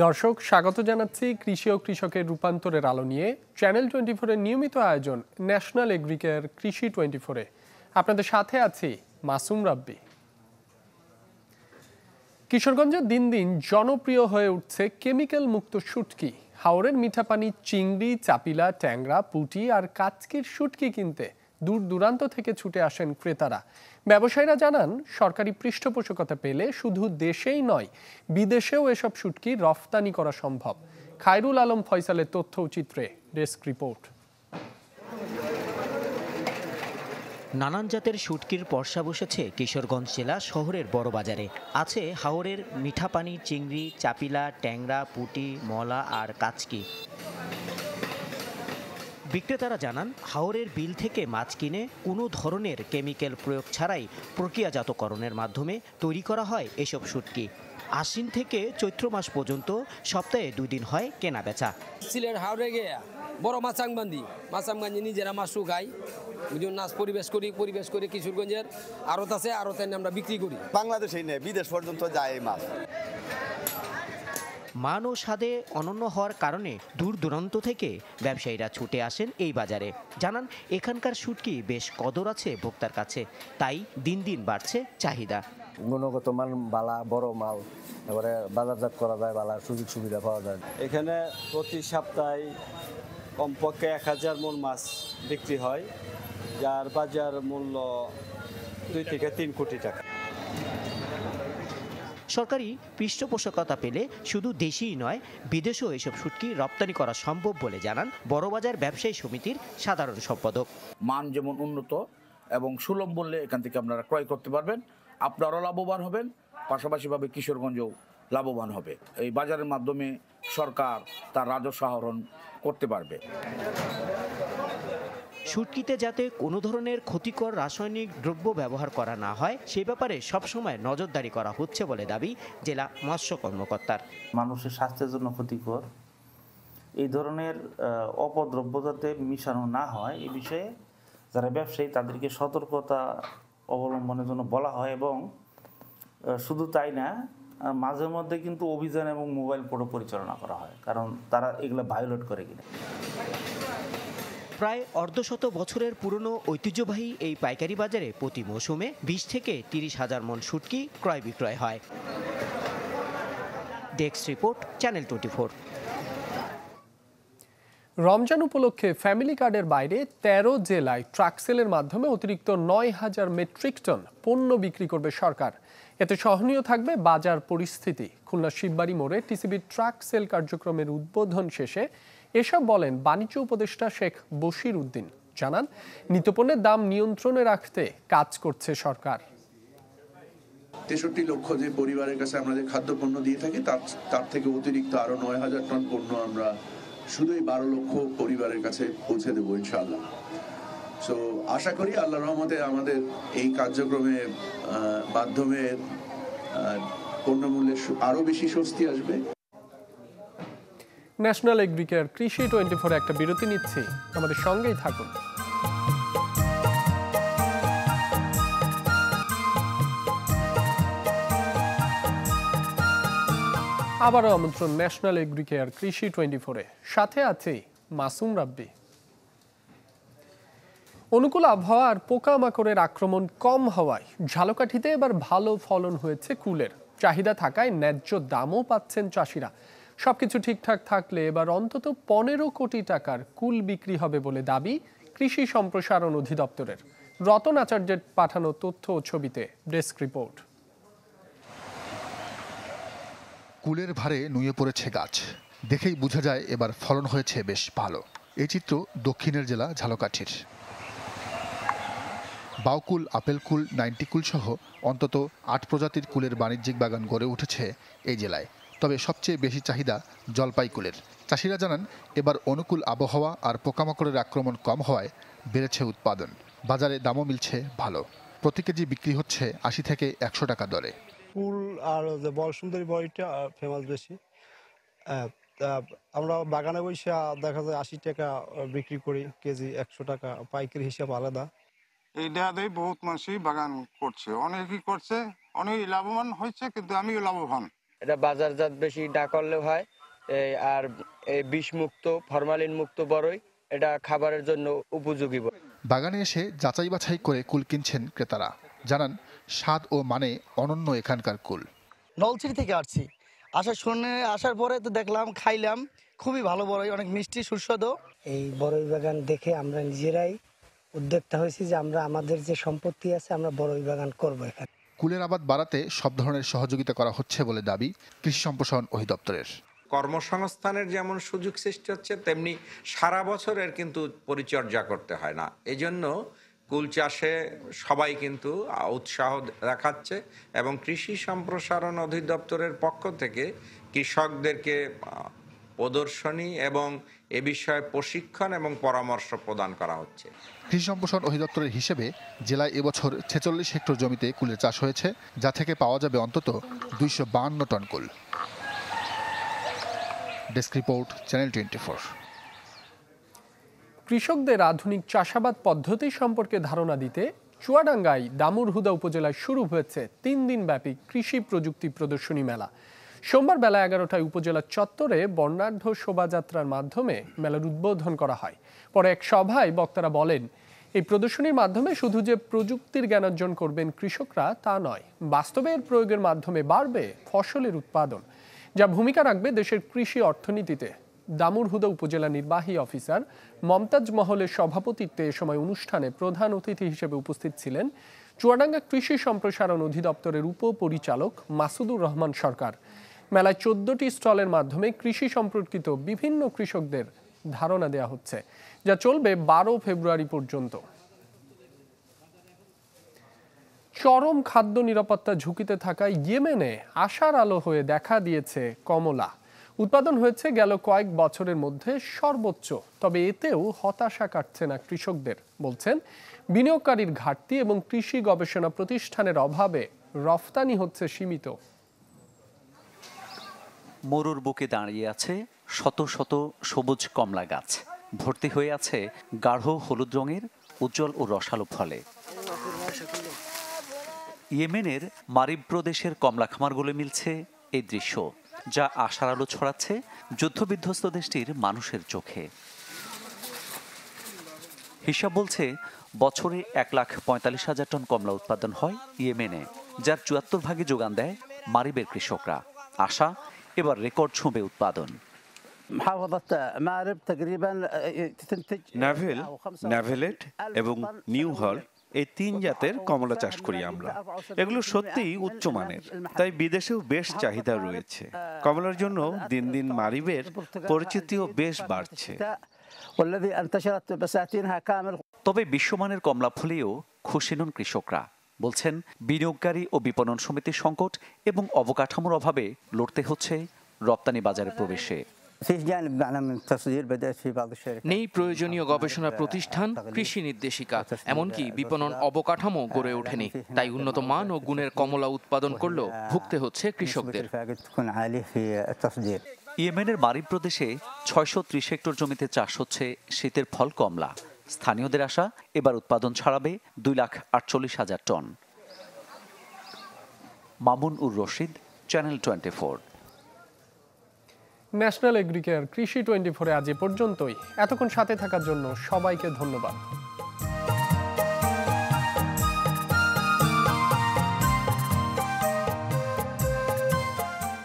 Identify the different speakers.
Speaker 1: দর্শক স্বাগত জানাচ্ছি কৃষি ও কৃষকের রূপান্তরের আলো নিয়ে চ্যানেল 24-এর নিয়মিত আয়োজন ন্যাশনাল এগ্রিকেয়ার কৃষি 24-এ আপনাদের সাথে আছি মাসুম রাব্বি। কিশোরগঞ্জে দিন দিন জনপ্রিয় হয়ে উঠছে কেমিক্যাল মুক্ত শুটকি। হাওরের মিঠা পানি চিংড়ি, চাপিলা, ট্যাংরা, পুঁটি আর কাচকির শুটকি কিনতে দূর দূরান্ত থেকে ছুটে আসেন ক্রেতারা। ব্যবসায়ীরা জানান, সরকারি পৃষ্ঠপোষকতা পেলে শুধু দেশেই নয় বিদেশেও এসব শুটকি রফতানি করা সম্ভব। খায়রুল আলম ফয়সালের তথ্য চিত্রে ডেস্ক রিপোর্ট।
Speaker 2: নানান জাতের শুটকির পর্ষা বসেছে কিশোরগঞ্জ জেলা শহরের বড় বাজারে। আছে হাওরের মিঠা পানি চিংড়ি, চাপিলা, ট্যাংরা, পুঁটি, মলা আর কাচকি। বিক্রেতারা জানান, হাওরের বিল থেকে মাছ কিনে কোনো ধরনের কেমিক্যাল প্রয়োগ ছাড়াই প্রক্রিয়াজাতকরণের মাধ্যমে তৈরি করা হয় এসব শুটকি। আশ্বিন থেকে চৈত্র মাস পর্যন্ত সপ্তাহে 2 দিন হয় কেনা বেচা।
Speaker 3: সিলেট হাওড়ে গিয়ে বড় মাছাংবান্ধি নিজেরা মাছ শুকাই, নাচ পরিবেশ করি কিশোরগঞ্জের আড়ত আছে, আড়তে আমরা বিক্রি করি।
Speaker 4: বাংলাদেশেই নেই, বিদেশ পর্যন্ত যায় এই মাছ।
Speaker 2: মান ও স্বাদে অনন্য হওয়ার কারণে দূর দূরান্ত থেকে ব্যবসায়ীরা ছুটে আসেন এই বাজারে। জানান, এখানকার শুটকি বেশ কদর আছে ভোক্তার কাছে, তাই দিন দিন বাড়ছে চাহিদা।
Speaker 5: গুণগত মান বালা, বড় মাল, এবারে বাজারজাত করা যায়, বালা সুযোগ সুবিধা পাওয়া যায়।
Speaker 6: এখানে প্রতি সপ্তাহে কমপক্ষে 1000 মণ মাছ বিক্রি হয়, যার বাজার মূল্য 2 থেকে 3 কোটি টাকা।
Speaker 2: সরকারি পৃষ্ঠপোষকতা পেলে শুধু দেশেই নয় বিদেশেও এসব শুটকি রপ্তানি করা সম্ভব বলে জানান বড়বাজার ব্যবসায়ী সমিতির সাধারণ সম্পাদক।
Speaker 7: মান যেমন উন্নত এবং সুলভ মূল্যে এখান থেকে আপনারা ক্রয় করতে পারবেন, আপনারাও লাভবান হবেন, পাশাপাশিভাবে কিশোরগঞ্জও লাভবান হবে। এই বাজারের মাধ্যমে সরকার তার রাজস্ব আহরণ করতে পারবে।
Speaker 2: শুটকিতে যাতে কোনো ধরনের ক্ষতিকর রাসায়নিক দ্রব্য ব্যবহার করা না হয় সে ব্যাপারে সবসময় নজরদারি করা হচ্ছে বলে দাবি জেলা মৎস্য কর্মকর্তার।
Speaker 8: মানুষের স্বাস্থ্যের জন্য ক্ষতিকর এই ধরনের অপদ্রব্য যাতে মিশানো না হয় এই বিষয়ে যারা ব্যবসায়ী তাদেরকে সতর্কতা অবলম্বনের জন্য বলা হয়, এবং শুধু তাই না, মাঝে মধ্যে কিন্তু অভিযান এবং মোবাইল কোর্টও পরিচালনা করা হয়, কারণ তারা এগুলো ভায়োলেট করে কিনা।
Speaker 2: প্রায় অর্ধশত বছরের পুরনো ঐতিহ্যবাহী এই পাইকারি বাজারে প্রতি মৌসুমে 20 থেকে 30,000 মণ শুটকি ক্রয় বিক্রয় হয়। Desk report, channel 24।
Speaker 1: রমজান উপলক্ষে ফ্যামিলি কার্ডের বাইরে 13 জেলায় ট্রাক সেলের মাধ্যমে অতিরিক্ত 9,000 মেট্রিক টন পণ্য বিক্রি করবে সরকার। এতে সহনীয় থাকবে বাজার পরিস্থিতি। খুলনা শিববাড়ি মোড়ে টিসিবির ট্রাক সেল কার্যক্রমের উদ্বোধন শেষে এসব বলেন বাণিজ্য উপদেষ্টা শেখ বশির উদ্দিন। জানান, নিত্যপণ্যের দাম নিয়ন্ত্রণে রাখতে কাজ করছে সরকার।
Speaker 9: 63 লক্ষ যে পরিবারের কাছে আমরা যে খাদ্যপণ্য দিয়ে থাকি তার থেকে অতিরিক্ত আরো 9,000 টন পণ্য আমরা শুধুই 12 লক্ষ পরিবারের কাছে পৌঁছে দেবো ইনশাআল্লাহ। সো আশা করি আল্লাহর রহমতে আমাদের এই কার্যক্রমের মাধ্যমে পণ্যমূল্যে আরো বেশি স্বস্তি আসবে।
Speaker 1: ন্যাশনাল এগ্রিকেয়ার কৃষি 24 একটা বিরতি নিচ্ছি, আমাদের সঙ্গেই থাকুন। আবারও আমন্ত্রণ ন্যাশনাল এগ্রিকেয়ার কৃষি 24-এ, সাথে আছে মাসুম রাব্বি। অনুকূল আবহাওয়া আর পোকামাকড়ের আক্রমণ কম হওয়ায় ঝালকাঠিতে এবার ভালো ফলন হয়েছে কুলের। চাহিদা থাকায় ন্যায্য দামও পাচ্ছেন চাষিরা। সবকিছু ঠিকঠাক থাকলে এবার অন্তত 15 কোটি টাকার কুল বিক্রি হবে বলে দাবি কৃষি সম্প্রসারণ অধিদপ্তরের। রতন আচার্যের পাঠানো তথ্য ও ছবিতে ডেস্ক রিপোর্ট।
Speaker 10: কুলের ভারে নুয়ে পড়েছে গাছ, দেখেই বোঝা যায় এবার ফলন হয়েছে বেশ ভালো। এই চিত্র দক্ষিণের জেলা ঝালকাঠির। বাউকুল, আপেল কুল, 90 কুল সহ অন্তত 8 প্রজাতির কুলের বাণিজ্যিক বাগান গড়ে উঠেছে এই জেলায়। তবে সবচেয়ে বেশি চাহিদা জলপাই কুলের। চাষিরা জানান, এবার অনুকূল আবহাওয়া আর পোকামাকড়ের আক্রমণ কম হওয়ায় বেড়েছে উৎপাদন। বাজারে দামও মিলছে ভালো। প্রতি কেজি বিক্রি হচ্ছে 80 থেকে 100 টাকা দরে।
Speaker 11: কুল আর যে বল সুন্দরী বড়িটা ফেমাস বেশি। আমরা বাগানে বসে দেখা যায় 80 টাকা বিক্রি করি কেজি, 100 টাকা পাইকারি হিসাব আলাদা।
Speaker 12: এইটাতেই বহুত মানুষই বাগান করছে, অনেকেই করছে, অনেক লাভবান হয়েছে, কিন্তু আমিও লাভবান। এটা বাজারজাত বেশি না করলেও হয়। আর বিষমুক্ত ফরমালিন মুক্ত বড়ই, এটা খাবারের জন্য উপযোগী।
Speaker 10: বাগানে এসে যাচাই বাছাই করে কুল কিনছেন ক্রেতারা। জানান স্বাদ ও মানে অনন্য এখানকার কুল।
Speaker 13: নলছিটি থেকে আসছি, আসার পরে তো দেখলাম, খাইলাম, খুবই ভালো বড়ই, অনেক মিষ্টি সুস্বাদু।
Speaker 14: এই বড়ই বাগান দেখে আমরা নিজেরাই উদ্যোক্তা হয়েছি যে আমরা আমাদের যে সম্পত্তি আছে আমরা বড়ই বাগান করবো এখানে।
Speaker 10: কুলের আবাদ বাড়াতে সব ধরনের সহযোগিতা করা হচ্ছে বলে দাবি কৃষি সম্প্রসারণ অধিদপ্তরের।
Speaker 15: কর্মসংস্থানের যেমন সুযোগ সৃষ্টি হচ্ছে, তেমনি সারা বছরের কিন্তু পরিচর্যা করতে হয় না। এজন্য কুল চাষে সবাই কিন্তু উৎসাহ দেখাচ্ছে এবং কৃষি সম্প্রসারণ অধিদপ্তরের পক্ষ থেকে কৃষকদেরকে প্রদর্শনী এবং এ বিষয়ে প্রশিক্ষণ এবং পরামর্শ প্রদান করা হচ্ছে।
Speaker 10: কৃষি সম্প্রসারণ অধিদপ্তরের হিসেবে জেলায় এবছর 46 হেক্টর জমিতে কুলের চাষ হয়েছে, যা থেকে পাওয়া যাবে অন্তত 252 টন কুল। Desk report, channel 24।
Speaker 1: কৃষকদের আধুনিক চাষাবাদ পদ্ধতি সম্পর্কে ধারণা দিতে চুয়াডাঙ্গায় দামুড়হুদা উপজেলায় শুরু হয়েছে 3 দিনব্যাপী কৃষি প্রযুক্তি প্রদর্শনী মেলা। সোমবার বেলা 11টায় উপজেলা চত্বরে বর্ণাঢ্য শোভাযাত্রার মাধ্যমে মেলার উদ্বোধন করা হয়। পরে এক সভায় বক্তারা বলেন, এই প্রদর্শনীর মাধ্যমে শুধু যে প্রযুক্তির জ্ঞান অর্জন করবেন কৃষকরা তা নয়, বাস্তবে এর প্রয়োগের মাধ্যমে বাড়বে ফসলের উৎপাদন, যা ভূমিকা রাখবে দেশের কৃষি অর্থনীতিতে। দামুড়হুদা উপজেলা নির্বাহী অফিসার মমতাজ মহলের সভাপতিত্বে এ সময় অনুষ্ঠানে প্রধান অতিথি হিসেবে উপস্থিত ছিলেন চুয়াডাঙ্গা কৃষি সম্প্রসারণ অধিদপ্তরের উপপরিচালক মাসুদুর রহমান সরকার। মেলায় 14টি স্টলের মাধ্যমে কৃষি সম্পর্কিত বিভিন্ন কৃষকদের ধারণা দেওয়া হচ্ছে, যা চলবে 12 ফেব্রুয়ারি পর্যন্ত। চরম খাদ্য নিরাপত্তা ঝুঁকিতে থাকা ইয়েমেনে আশার আলো হয়ে দেখা দিয়েছে কমলা। উৎপাদন হয়েছে গেল কয়েক বছরের মধ্যে সর্বোচ্চ, তবে এতেও হতাশা কাটছে না কৃষকদের। বলছেন, বিনিয়োগকারীর ঘাটতি এবং কৃষি গবেষণা প্রতিষ্ঠানের অভাবে রফতানি হচ্ছে সীমিত।
Speaker 16: মরুর বুকে দাঁড়িয়ে আছে শত শত সবুজ কমলা গাছ, ভর্তি হয়ে আছে গাঢ় হলুদ রঙের উজ্জ্বল ও রসালো ফলে। ইয়েমেনের মারিব প্রদেশের কমলা খামারগুলো মিলছে এই দৃশ্য, যা আশার আলো ছড়াচ্ছে যুদ্ধবিধ্বস্ত দেশটির মানুষের চোখে। হিসাব বলছে বছরে 1,45,000 টন কমলা উৎপাদন হয় ইয়েমেনে, যার 74 ভাগে যোগান দেয় মারিবের কৃষকরা। আশা, এবার রেকর্ড ছুঁবে উৎপাদন।
Speaker 17: নাভেল, নাভেলেট এবং নিউ হল, এই 3 জাতের কমলা চাষ করি আমরা। এগুলো সত্যিই উচ্চমানের, তাই বিদেশেও বেশ চাহিদা রয়েছে। কমলার জন্য দিন দিন মারিবের পরিচিতিও বেশ বাড়ছে।
Speaker 16: তবে বিশ্বমানের কমলা ফলেও খুশি নন কৃষকরা। বলছেন, বিনিয়োগকারী ও বিপণন সমিতির সংকট এবং অবকাঠামোর অভাবে লড়তে হচ্ছে রপ্তানি বাজারে প্রবেশে।
Speaker 18: নেই প্রয়োজনীয় গবেষণা প্রতিষ্ঠান, কৃষি নির্দেশিকা, এমনকি বিপণন অবকাঠামো গড়ে ওঠেনি। তাই উন্নত মান ও গুণের কমলা উৎপাদন করলেও ভুগতে হচ্ছে কৃষকদের।
Speaker 16: ইয়েমেনের মারিব প্রদেশে 630 হেক্টর জমিতে চাষ হচ্ছে শীতের ফল কমলা। স্থানীয়দের আশা, এবার উৎপাদন ছাড়াবে 2,48,000 ton. Mamun ur Rashid, channel 24।
Speaker 1: National Agricare কৃষি 24 আজ এ পর্যন্তই। এতক্ষণ সাথে থাকার জন্য সবাইকে ধন্যবাদ।